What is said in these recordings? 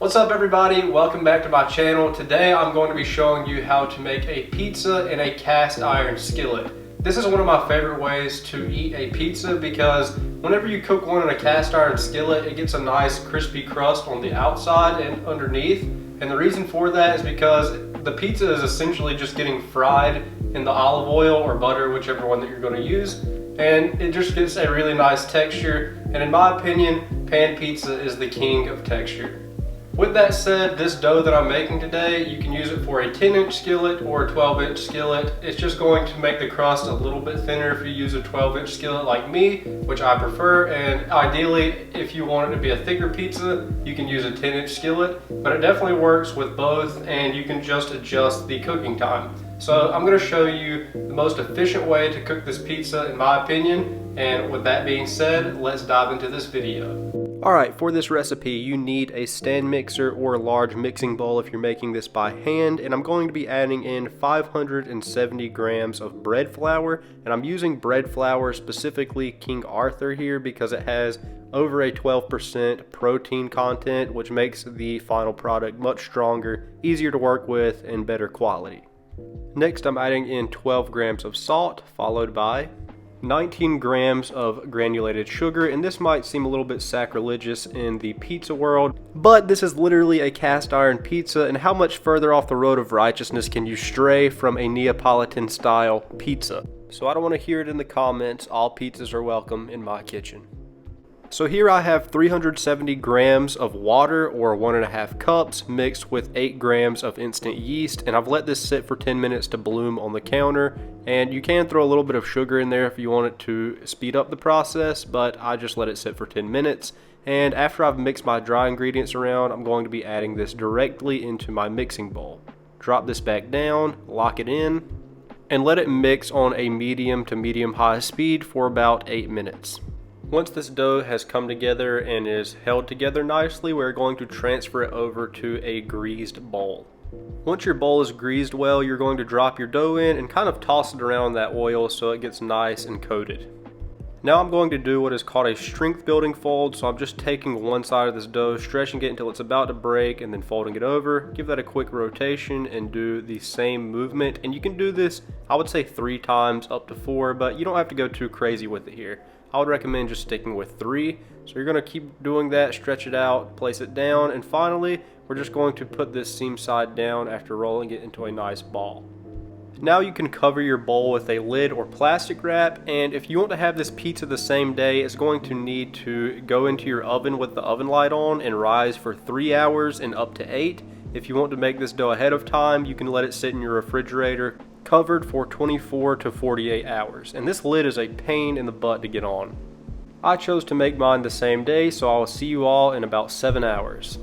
What's up everybody? Welcome back to my channel. Today I'm going to be showing you how to make a pizza in a cast iron skillet. This is one of my favorite ways to eat a pizza because whenever you cook one in a cast iron skillet, it gets a nice crispy crust on the outside and underneath. And the reason for that is because the pizza is essentially just getting fried in the olive oil or butter, whichever one that you're going to use. And it just gets a really nice texture. And in my opinion, pan pizza is the king of texture. With that said, this dough that I'm making today, you can use it for a 10-inch skillet or a 12-inch skillet. It's just going to make the crust a little bit thinner if you use a 12-inch skillet like me, which I prefer. And ideally, if you want it to be a thicker pizza, you can use a 10-inch skillet. But it definitely works with both, and you can just adjust the cooking time. So I'm going to show you the most efficient way to cook this pizza in my opinion. And with that being said, let's dive into this video. Alright, for this recipe you need a stand mixer or a large mixing bowl if you're making this by hand, and I'm going to be adding in 570 grams of bread flour, and I'm using bread flour, specifically King Arthur here, because it has over a 12% protein content, which makes the final product much stronger, easier to work with, and better quality. Next I'm adding in 12 grams of salt, followed by 19 grams of granulated sugar, and this might seem a little bit sacrilegious in the pizza world, but this is literally a cast iron pizza, and how much further off the road of righteousness can you stray from a Neapolitan style pizza? So I don't want to hear it in the comments. All pizzas are welcome in my kitchen. So here I have 370 grams of water, or 1.5 cups, mixed with 8 grams of instant yeast, and I've let this sit for 10 minutes to bloom on the counter. And you can throw a little bit of sugar in there if you want it to speed up the process, but I just let it sit for 10 minutes. And after I've mixed my dry ingredients around, I'm going to be adding this directly into my mixing bowl. Drop this back down, lock it in, and let it mix on a medium to medium high speed for about 8 minutes. Once this dough has come together and is held together nicely, we're going to transfer it over to a greased bowl. Once your bowl is greased well, you're going to drop your dough in and kind of toss it around that oil so it gets nice and coated. Now I'm going to do what is called a strength building fold, so I'm just taking one side of this dough, stretching it until it's about to break, and then folding it over. Give that a quick rotation and do the same movement. And you can do this, I would say 3 times up to 4, but you don't have to go too crazy with it here. I would recommend just sticking with 3. So you're going to keep doing that, stretch it out, place it down, and finally we're just going to put this seam side down after rolling it into a nice ball. Now you can cover your bowl with a lid or plastic wrap, and if you want to have this pizza the same day, it's going to need to go into your oven with the oven light on and rise for 3 hours and up to 8. If you want to make this dough ahead of time, you can let it sit in your refrigerator covered for 24 to 48 hours. And this lid is a pain in the butt to get on. I chose to make mine the same day, so I will see you all in about 7 hours.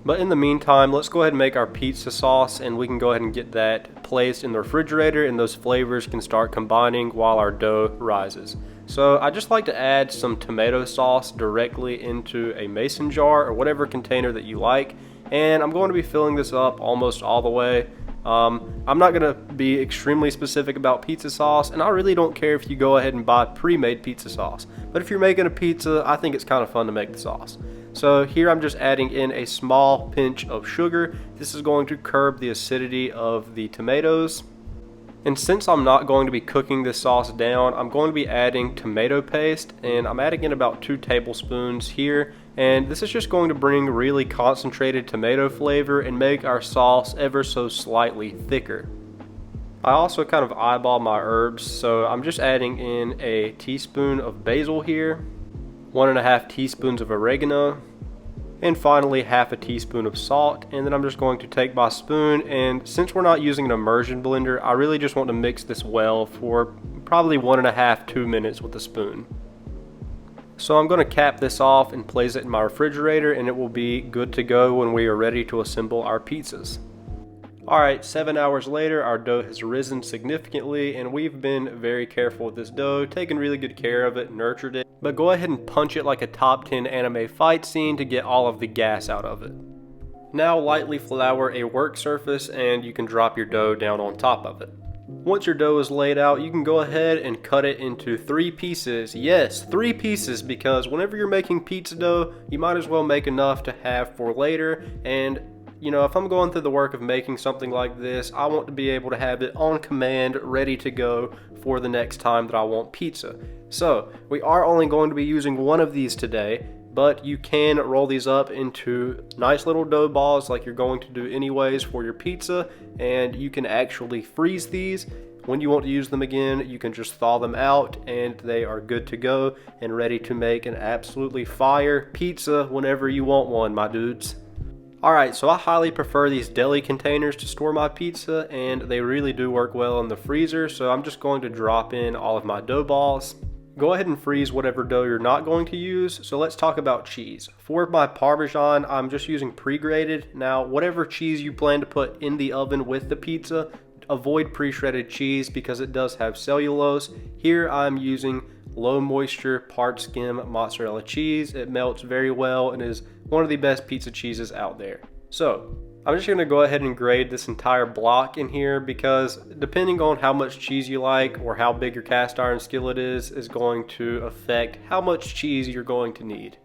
But in the meantime, let's go ahead and make our pizza sauce, and we can go ahead and get that placed in the refrigerator, and those flavors can start combining while our dough rises. So I just like to add some tomato sauce directly into a mason jar or whatever container that you like, and I'm going to be filling this up almost all the way. I'm not going to be extremely specific about pizza sauce, and I really don't care if you go ahead and buy pre-made pizza sauce. But if you're making a pizza, I think it's kind of fun to make the sauce. So here I'm just adding in a small pinch of sugar. This is going to curb the acidity of the tomatoes. And since I'm not going to be cooking this sauce down, I'm going to be adding tomato paste, and I'm adding in about 2 tablespoons here. And this is just going to bring really concentrated tomato flavor and make our sauce ever so slightly thicker. I also kind of eyeball my herbs, so I'm just adding in a teaspoon of basil here, 1.5 teaspoons of oregano, and finally half a teaspoon of salt. And then I'm just going to take my spoon, and since we're not using an immersion blender, I really just want to mix this well for probably 1.5–2 minutes with a spoon. So I'm going to cap this off and place it in my refrigerator, and it will be good to go when we are ready to assemble our pizzas. Alright, 7 hours later, our dough has risen significantly, and we've been very careful with this dough, taken really good care of it, nurtured it. But go ahead and punch it like a top 10 anime fight scene to get all of the gas out of it. Now lightly flour a work surface, and you can drop your dough down on top of it. Once your dough is laid out, you can go ahead and cut it into 3 pieces. Yes, 3 pieces, because whenever you're making pizza dough, you might as well make enough to have for later. And you know, if I'm going through the work of making something like this, I want to be able to have it on command, ready to go for the next time that I want pizza. So we are only going to be using one of these today, but you can roll these up into nice little dough balls like you're going to do anyways for your pizza, and you can actually freeze these. When you want to use them again, you can just thaw them out and they are good to go and ready to make an absolutely fire pizza whenever you want one, my dudes. Alright, so I highly prefer these deli containers to store my pizza, and they really do work well in the freezer, so I'm just going to drop in all of my dough balls. Go ahead and freeze whatever dough you're not going to use. So let's talk about cheese. For my Parmesan, I'm just using pre-grated. Now, whatever cheese you plan to put in the oven with the pizza, avoid pre-shredded cheese because it does have cellulose. Here I'm using low moisture part skim mozzarella cheese. It melts very well and is one of the best pizza cheeses out there. So I'm just going to go ahead and grade this entire block in here because depending on how much cheese you like or how big your cast iron skillet is going to affect how much cheese you're going to need.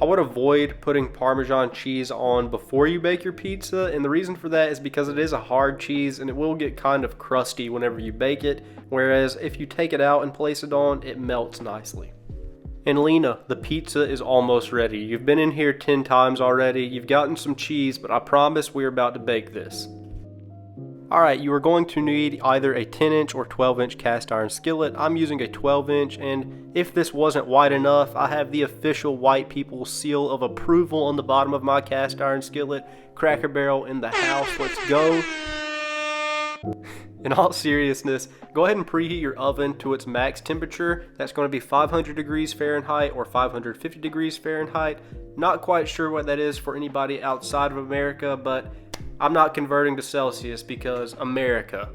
I would avoid putting Parmesan cheese on before you bake your pizza, and the reason for that is because it is a hard cheese and it will get kind of crusty whenever you bake it, whereas if you take it out and place it on, it melts nicely. And Lena, the pizza is almost ready. You've been in here 10 times already, you've gotten some cheese, but I promise we're about to bake this. Alright, you are going to need either a 10-inch or 12-inch cast iron skillet. I'm using a 12-inch, and if this wasn't white enough, I have the official white people seal of approval on the bottom of my cast iron skillet. Cracker Barrel in the house, let's go. In all seriousness, go ahead and preheat your oven to its max temperature. That's going to be 500 degrees Fahrenheit or 550 degrees Fahrenheit. Not quite sure what that is for anybody outside of America, but I'm not converting to Celsius because America.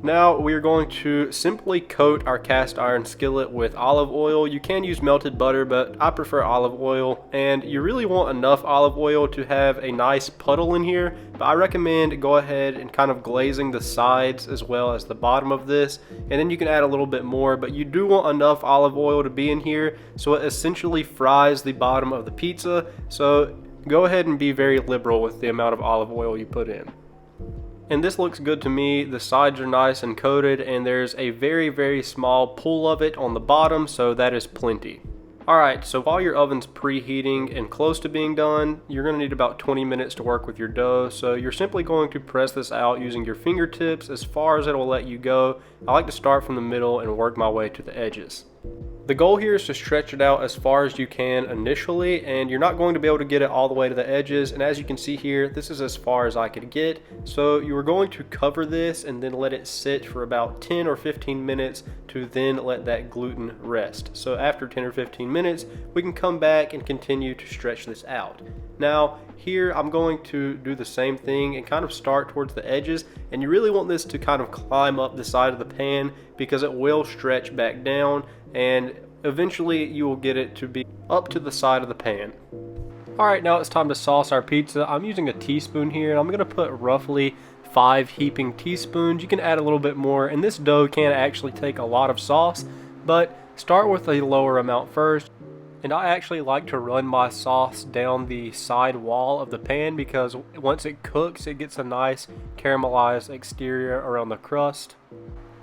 Now we are going to simply coat our cast iron skillet with olive oil. You can use melted butter, but I prefer olive oil, and you really want enough olive oil to have a nice puddle in here, but I recommend go ahead and kind of glazing the sides as well as the bottom of this, and then you can add a little bit more, but you do want enough olive oil to be in here so it essentially fries the bottom of the pizza. So go ahead and be very liberal with the amount of olive oil you put in. And this looks good to me. The sides are nice and coated, and there's a very, very small pool of it on the bottom, so that is plenty. Alright, so while your oven's preheating and close to being done, you're going to need about 20 minutes to work with your dough. So you're simply going to press this out using your fingertips as far as it'll let you go. I like to start from the middle and work my way to the edges. The goal here is to stretch it out as far as you can initially, and you're not going to be able to get it all the way to the edges, and as you can see here, this is as far as I could get. So you are going to cover this and then let it sit for about 10 or 15 minutes to then let that gluten rest. So after 10 or 15 minutes, we can come back and continue to stretch this out. Now here I'm going to do the same thing and kind of start towards the edges, and you really want this to kind of climb up the side of the pan because it will stretch back down, and eventually you will get it to be up to the side of the pan. Alright, now it's time to sauce our pizza. I'm using a teaspoon here, and I'm going to put roughly 5 heaping teaspoons. You can add a little bit more, and this dough can actually take a lot of sauce, but start with a lower amount first. And I actually like to run my sauce down the side wall of the pan because once it cooks, it gets a nice caramelized exterior around the crust.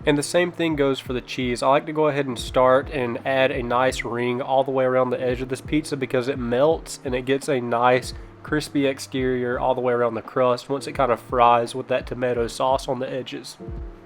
And the same thing goes for the cheese. I like to go ahead and start and add a nice ring all the way around the edge of this pizza because it melts and it gets a nice crispy exterior all the way around the crust once it kind of fries with that tomato sauce on the edges.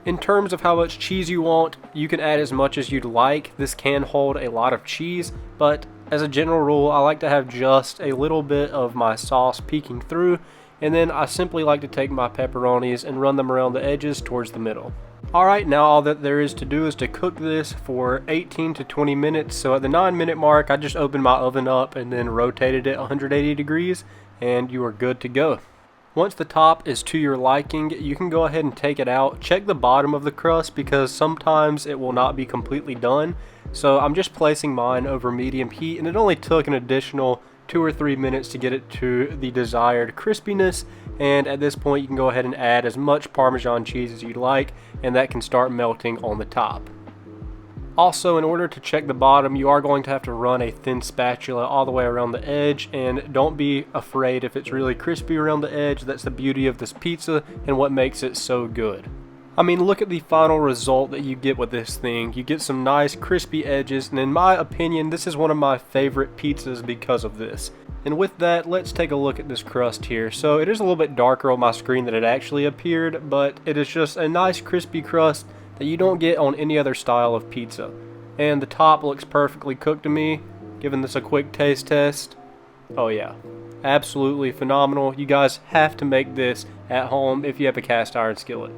In terms of how much cheese you want, you can add as much as you'd like. This can hold a lot of cheese, but as a general rule, I like to have just a little bit of my sauce peeking through, and then I simply like to take my pepperonis and run them around the edges towards the middle. Alright, now all that there is to do is to cook this for 18 to 20 minutes. So at the 9-minute mark, I just opened my oven up and then rotated it 180 degrees, and you are good to go. Once the top is to your liking, you can go ahead and take it out. Check the bottom of the crust because sometimes it will not be completely done. So I'm just placing mine over medium heat, and it only took an additional 2 or 3 minutes to get it to the desired crispiness, and at this point you can go ahead and add as much Parmesan cheese as you'd like, and that can start melting on the top. Also, in order to check the bottom, you are going to have to run a thin spatula all the way around the edge, and don't be afraid if it's really crispy around the edge. That's the beauty of this pizza and what makes it so good. I mean, look at the final result that you get with this thing. You get some nice crispy edges, and in my opinion, this is one of my favorite pizzas because of this. And with that, let's take a look at this crust here. So it is a little bit darker on my screen than it actually appeared, but it is just a nice crispy crust that you don't get on any other style of pizza. And the top looks perfectly cooked to me. Giving this a quick taste test. Oh yeah, absolutely phenomenal. You guys have to make this at home if you have a cast iron skillet.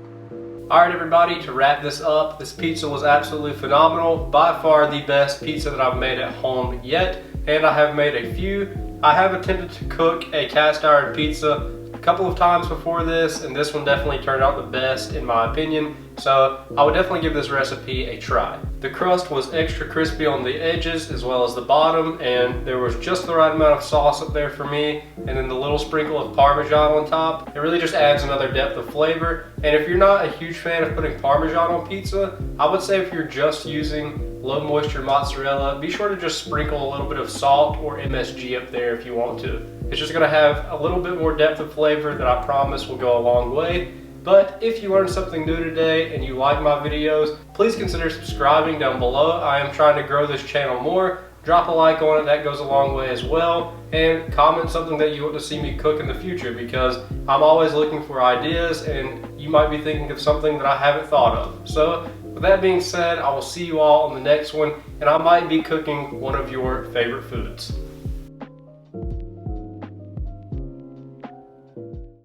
Alright everybody, to wrap this up, this pizza was absolutely phenomenal. By far the best pizza that I've made at home yet, and I have made a few. I have attempted to cook a cast iron pizza a couple of times before this, and this one definitely turned out the best in my opinion. So I would definitely give this recipe a try. The crust was extra crispy on the edges as well as the bottom, and there was just the right amount of sauce up there for me, and then the little sprinkle of Parmesan on top. It really just adds another depth of flavor. And if you're not a huge fan of putting Parmesan on pizza, I would say if you're just using low moisture mozzarella, be sure to just sprinkle a little bit of salt or MSG up there if you want to. It's just gonna have a little bit more depth of flavor that I promise will go a long way. But if you learned something new today and you like my videos, please consider subscribing down below. I am trying to grow this channel more. Drop a like on it, that goes a long way as well. And comment something that you want to see me cook in the future, because I'm always looking for ideas and you might be thinking of something that I haven't thought of. So with that being said, I will see you all on the next one, and I might be cooking one of your favorite foods.